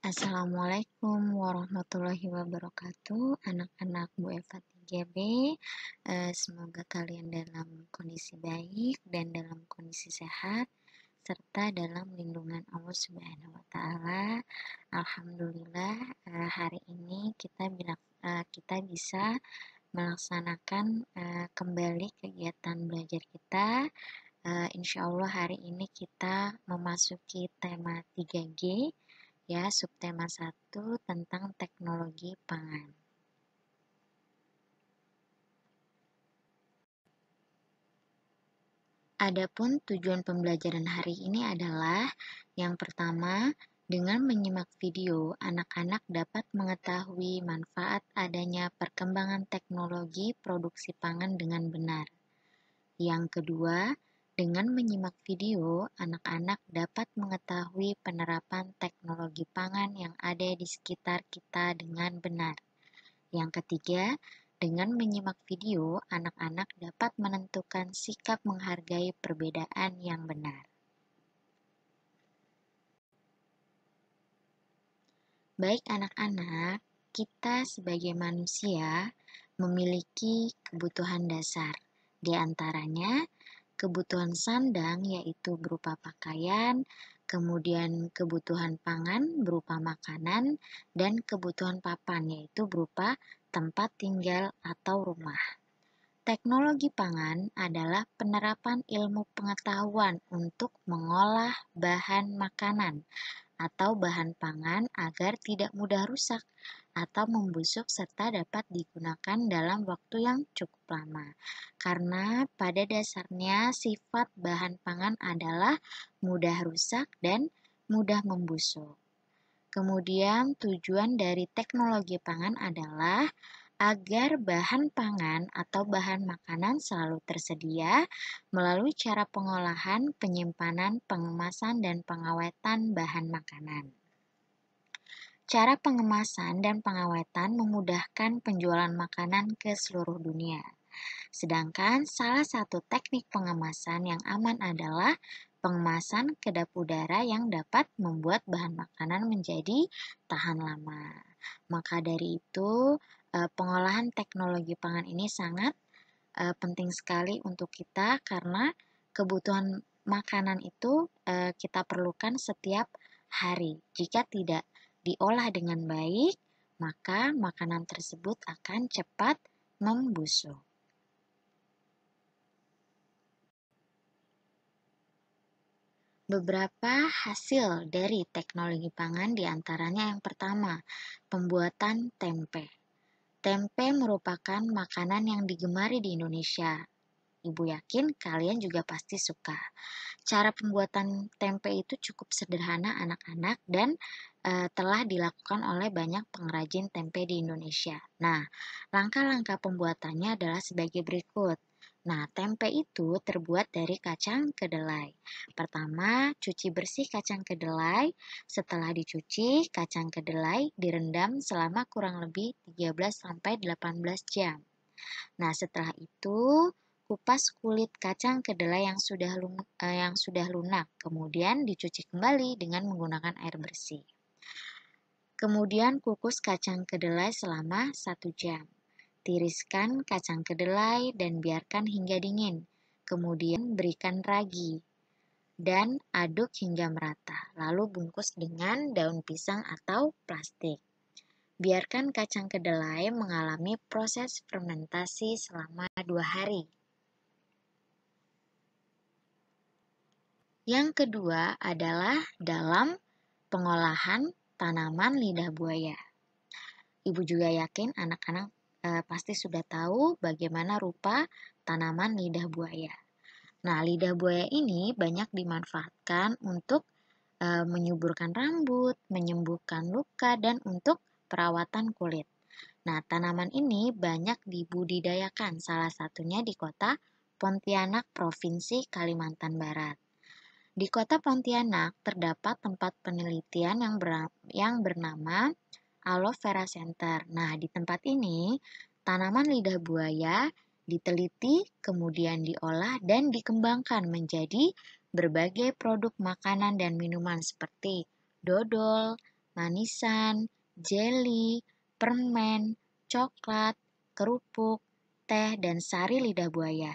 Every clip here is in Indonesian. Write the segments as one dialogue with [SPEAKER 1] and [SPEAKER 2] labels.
[SPEAKER 1] Assalamualaikum warahmatullahi wabarakatuh, anak-anak Bu Eva 3B. Semoga kalian dalam kondisi baik dan dalam kondisi sehat, serta dalam lindungan Allah Subhanahu wa Ta'ala. Alhamdulillah, hari ini kita bisa melaksanakan kembali kegiatan belajar kita. Insya Allah hari ini kita memasuki tema 3G, ya, subtema 1 tentang teknologi pangan. Adapun tujuan pembelajaran hari ini adalah yang pertama, dengan menyimak video, anak-anak dapat mengetahui manfaat adanya perkembangan teknologi produksi pangan dengan benar. Yang kedua, dengan menyimak video, anak-anak dapat mengetahui penerapan teknologi pangan yang ada di sekitar kita dengan benar. Yang ketiga, dengan menyimak video, anak-anak dapat menentukan sikap menghargai perbedaan yang benar. Baik anak-anak, kita sebagai manusia memiliki kebutuhan dasar. Di antaranya, kebutuhan sandang yaitu berupa pakaian, kemudian kebutuhan pangan berupa makanan, dan kebutuhan papan yaitu berupa tempat tinggal atau rumah. Teknologi pangan adalah penerapan ilmu pengetahuan untuk mengolah bahan makanan atau bahan pangan agar tidak mudah rusak atau membusuk serta dapat digunakan dalam waktu yang cukup lama. Karena pada dasarnya sifat bahan pangan adalah mudah rusak dan mudah membusuk. Kemudian tujuan dari teknologi pangan adalah agar bahan pangan atau bahan makanan selalu tersedia melalui cara pengolahan, penyimpanan, pengemasan, dan pengawetan bahan makanan. Cara pengemasan dan pengawetan memudahkan penjualan makanan ke seluruh dunia. Sedangkan salah satu teknik pengemasan yang aman adalah pengemasan kedap udara yang dapat membuat bahan makanan menjadi tahan lama. Maka dari itu, pengolahan teknologi pangan ini sangat penting sekali untuk kita karena kebutuhan makanan itu kita perlukan setiap hari. Jika tidak diolah dengan baik, maka makanan tersebut akan cepat membusuk. Beberapa hasil dari teknologi pangan diantaranya yang pertama, pembuatan tempe. Tempe merupakan makanan yang digemari di Indonesia. Ibu yakin kalian juga pasti suka. Cara pembuatan tempe itu cukup sederhana anak-anak dan telah dilakukan oleh banyak pengrajin tempe di Indonesia. Nah, langkah-langkah pembuatannya adalah sebagai berikut. Nah, tempe itu terbuat dari kacang kedelai. Pertama, cuci bersih kacang kedelai. Setelah dicuci, kacang kedelai direndam selama kurang lebih 13-18 jam. Nah, setelah itu kupas kulit kacang kedelai yang sudah lunak, kemudian dicuci kembali dengan menggunakan air bersih. Kemudian kukus kacang kedelai selama 1 jam. Tiriskan kacang kedelai dan biarkan hingga dingin. Kemudian berikan ragi dan aduk hingga merata. Lalu bungkus dengan daun pisang atau plastik. Biarkan kacang kedelai mengalami proses fermentasi selama 2 hari. Yang kedua adalah dalam pengolahan tanaman lidah buaya. Ibu juga yakin anak-anak pasti sudah tahu bagaimana rupa tanaman lidah buaya. Nah, lidah buaya ini banyak dimanfaatkan untuk menyuburkan rambut, menyembuhkan luka, dan untuk perawatan kulit. Nah, tanaman ini banyak dibudidayakan, salah satunya di kota Pontianak, Provinsi Kalimantan Barat. Di kota Pontianak terdapat tempat penelitian yang bernama Aloe Vera Center. Nah, di tempat ini tanaman lidah buaya diteliti, kemudian diolah dan dikembangkan menjadi berbagai produk makanan dan minuman seperti dodol, manisan, jeli, permen, coklat, kerupuk, teh, dan sari lidah buaya.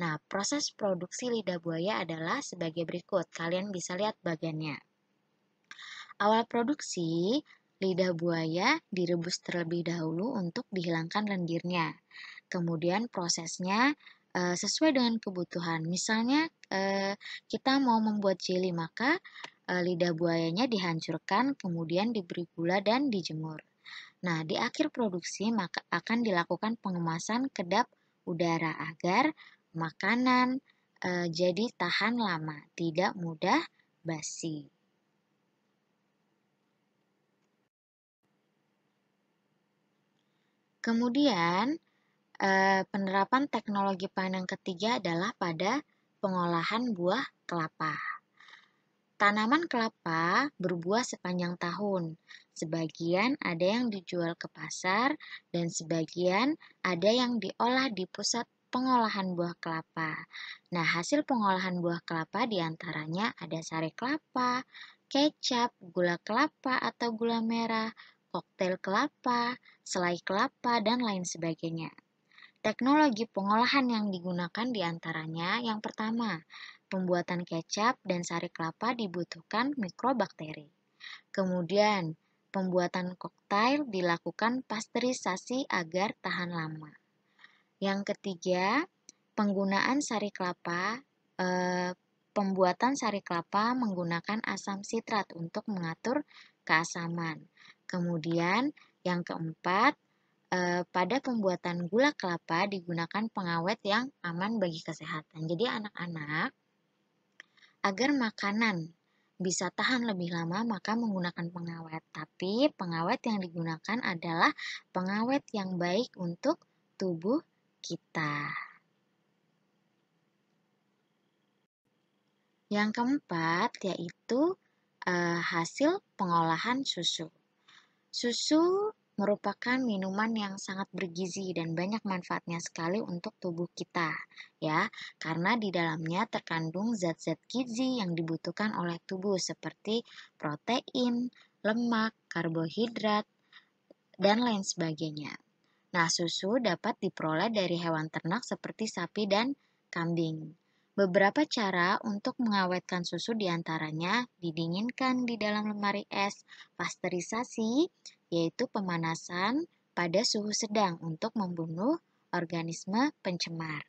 [SPEAKER 1] Nah, proses produksi lidah buaya adalah sebagai berikut. Kalian bisa lihat bagannya. Awal produksi, lidah buaya direbus terlebih dahulu untuk dihilangkan lendirnya. Kemudian prosesnya sesuai dengan kebutuhan. Misalnya kita mau membuat jeli, maka lidah buayanya dihancurkan, kemudian diberi gula dan dijemur. Nah, di akhir produksi maka akan dilakukan pengemasan kedap udara agar makanan jadi tahan lama, tidak mudah basi. Kemudian, penerapan teknologi panen yang ketiga adalah pada pengolahan buah kelapa. Tanaman kelapa berbuah sepanjang tahun. Sebagian ada yang dijual ke pasar dan sebagian ada yang diolah di pusat pengolahan buah kelapa. Nah, hasil pengolahan buah kelapa diantaranya ada sari kelapa, kecap, gula kelapa atau gula merah, koktail kelapa, selai kelapa, dan lain sebagainya. Teknologi pengolahan yang digunakan diantaranya yang pertama, pembuatan kecap dan sari kelapa dibutuhkan mikrobakteri. Kemudian, pembuatan koktail dilakukan pasteurisasi agar tahan lama. Yang ketiga, penggunaan sari kelapa, pembuatan sari kelapa menggunakan asam sitrat untuk mengatur keasaman. Kemudian, yang keempat, pada pembuatan gula kelapa digunakan pengawet yang aman bagi kesehatan. Jadi anak-anak, agar makanan bisa tahan lebih lama maka menggunakan pengawet. Tapi pengawet yang digunakan adalah pengawet yang baik untuk tubuh kita. Yang keempat yaitu hasil pengolahan susu. Susu merupakan minuman yang sangat bergizi dan banyak manfaatnya sekali untuk tubuh kita, ya, karena di dalamnya terkandung zat-zat gizi yang dibutuhkan oleh tubuh seperti protein, lemak, karbohidrat, dan lain sebagainya. Nah, susu dapat diperoleh dari hewan ternak seperti sapi dan kambing. Beberapa cara untuk mengawetkan susu diantaranya didinginkan di dalam lemari es, pasteurisasi, yaitu pemanasan pada suhu sedang untuk membunuh organisme pencemar.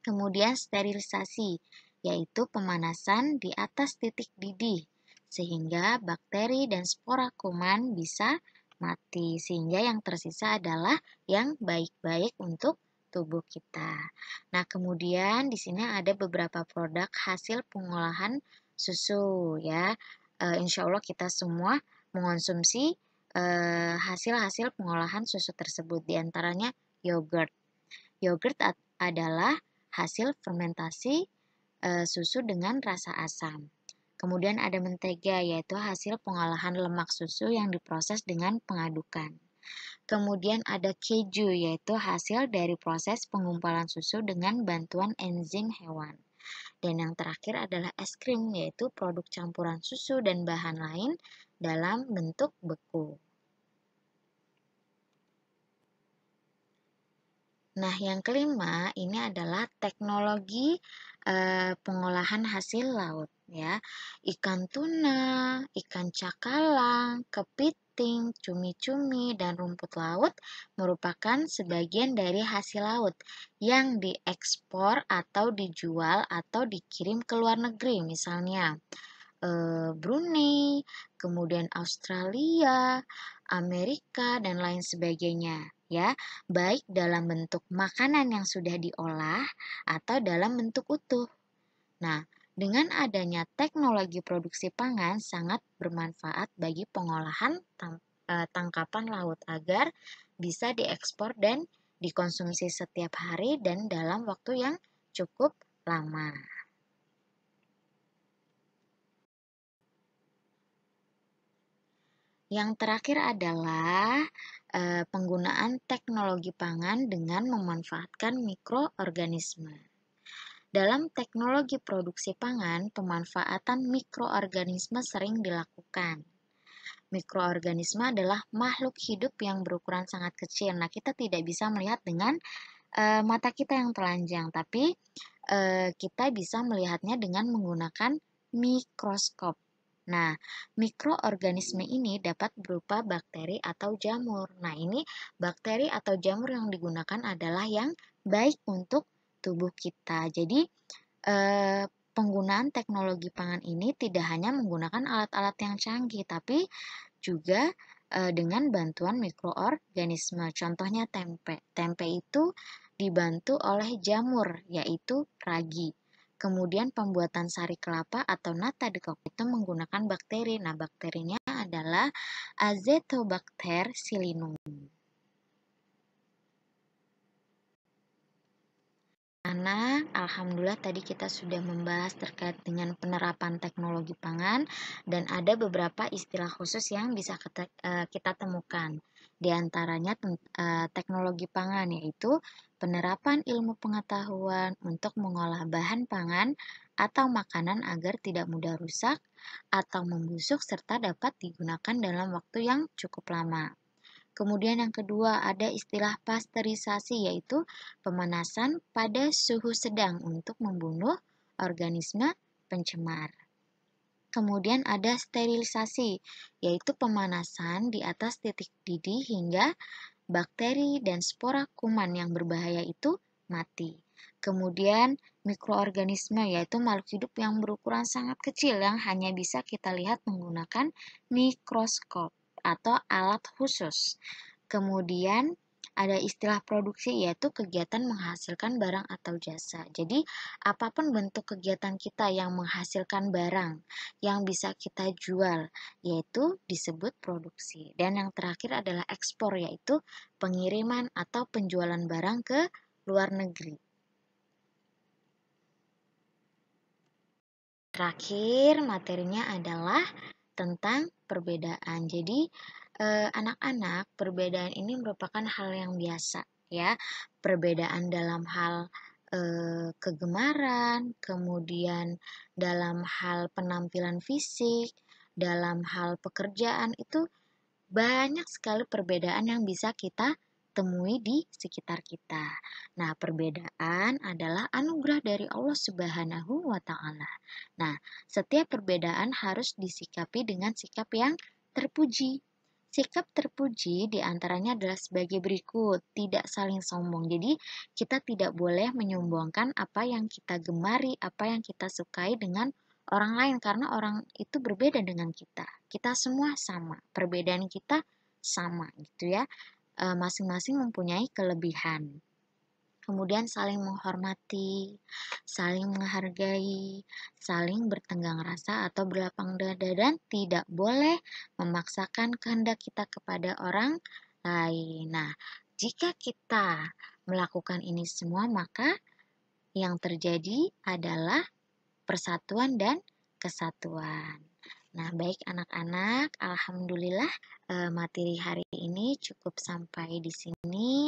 [SPEAKER 1] Kemudian sterilisasi, yaitu pemanasan di atas titik didih, sehingga bakteri dan spora kuman bisa mati, sehingga yang tersisa adalah yang baik-baik untuk tubuh kita. Nah, kemudian di sini ada beberapa produk hasil pengolahan susu ya. Insya Allah kita semua mengonsumsi hasil-hasil pengolahan susu tersebut, diantaranya yogurt. Yogurt adalah hasil fermentasi susu dengan rasa asam. Kemudian ada mentega, yaitu hasil pengolahan lemak susu yang diproses dengan pengadukan. Kemudian ada keju, yaitu hasil dari proses penggumpalan susu dengan bantuan enzim hewan. Dan yang terakhir adalah es krim, yaitu produk campuran susu dan bahan lain dalam bentuk beku. Nah, yang kelima ini adalah teknologi pengolahan hasil laut ya. Ikan tuna, ikan cakalang, kepiting, cumi-cumi dan rumput laut merupakan sebagian dari hasil laut yang diekspor atau dijual atau dikirim ke luar negeri. Misalnya Brunei, kemudian Australia, Amerika, dan lain sebagainya ya, baik dalam bentuk makanan yang sudah diolah atau dalam bentuk utuh. Nah, dengan adanya teknologi produksi pangan sangat bermanfaat bagi pengolahan tangkapan laut agar bisa diekspor dan dikonsumsi setiap hari dan dalam waktu yang cukup lama. Yang terakhir adalah penggunaan teknologi pangan dengan memanfaatkan mikroorganisme. Dalam teknologi produksi pangan, pemanfaatan mikroorganisme sering dilakukan. Mikroorganisme adalah makhluk hidup yang berukuran sangat kecil. Nah, kita tidak bisa melihat dengan mata kita yang telanjang, tapi kita bisa melihatnya dengan menggunakan mikroskop. Nah, mikroorganisme ini dapat berupa bakteri atau jamur. Nah, ini bakteri atau jamur yang digunakan adalah yang baik untuk tubuh kita. Jadi, penggunaan teknologi pangan ini tidak hanya menggunakan alat-alat yang canggih, tapi juga dengan bantuan mikroorganisme. Contohnya tempe. Tempe itu dibantu oleh jamur, yaitu ragi. Kemudian pembuatan sari kelapa atau nata de coco itu menggunakan bakteri. Nah, bakterinya adalah Azotobacter psillinum. Anak, alhamdulillah tadi kita sudah membahas terkait dengan penerapan teknologi pangan dan ada beberapa istilah khusus yang bisa kita temukan. Di antaranya teknologi pangan yaitu penerapan ilmu pengetahuan untuk mengolah bahan pangan atau makanan agar tidak mudah rusak atau membusuk serta dapat digunakan dalam waktu yang cukup lama. Kemudian yang kedua ada istilah pasteurisasi yaitu pemanasan pada suhu sedang untuk membunuh organisme pencemar. Kemudian ada sterilisasi yaitu pemanasan di atas titik didih hingga bakteri dan spora kuman yang berbahaya itu mati. Kemudian mikroorganisme yaitu makhluk hidup yang berukuran sangat kecil yang hanya bisa kita lihat menggunakan mikroskop atau alat khusus. Kemudian ada istilah produksi yaitu kegiatan menghasilkan barang atau jasa. Jadi apapun bentuk kegiatan kita yang menghasilkan barang yang bisa kita jual yaitu disebut produksi. Dan yang terakhir adalah ekspor yaitu pengiriman atau penjualan barang ke luar negeri. Terakhir materinya adalah tentang perbedaan. Jadi anak-anak, perbedaan ini merupakan hal yang biasa ya. Perbedaan dalam hal kegemaran, kemudian dalam hal penampilan fisik, dalam hal pekerjaan itu banyak sekali perbedaan yang bisa kita temui di sekitar kita. Nah, perbedaan adalah anugerah dari Allah Subhanahu wa taala. Nah, setiap perbedaan harus disikapi dengan sikap yang terpuji. Sikap terpuji diantaranya adalah sebagai berikut, tidak saling sombong. Jadi, kita tidak boleh menyombongkan apa yang kita gemari, apa yang kita sukai dengan orang lain karena orang itu berbeda dengan kita. Kita semua sama, perbedaan kita sama gitu ya. Masing-masing mempunyai kelebihan. Kemudian saling menghormati, saling menghargai, saling bertenggang rasa atau berlapang dada dan tidak boleh memaksakan kehendak kita kepada orang lain. Nah, jika kita melakukan ini semua maka yang terjadi adalah persatuan dan kesatuan. Nah, baik anak-anak, alhamdulillah materi hari ini cukup sampai di sini.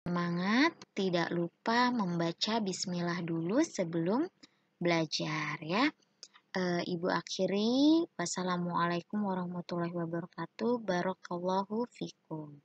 [SPEAKER 1] Semangat, tidak lupa membaca bismillah dulu sebelum belajar ya. Ibu akhiri, wassalamualaikum warahmatullahi wabarakatuh. Barakallahu fikum.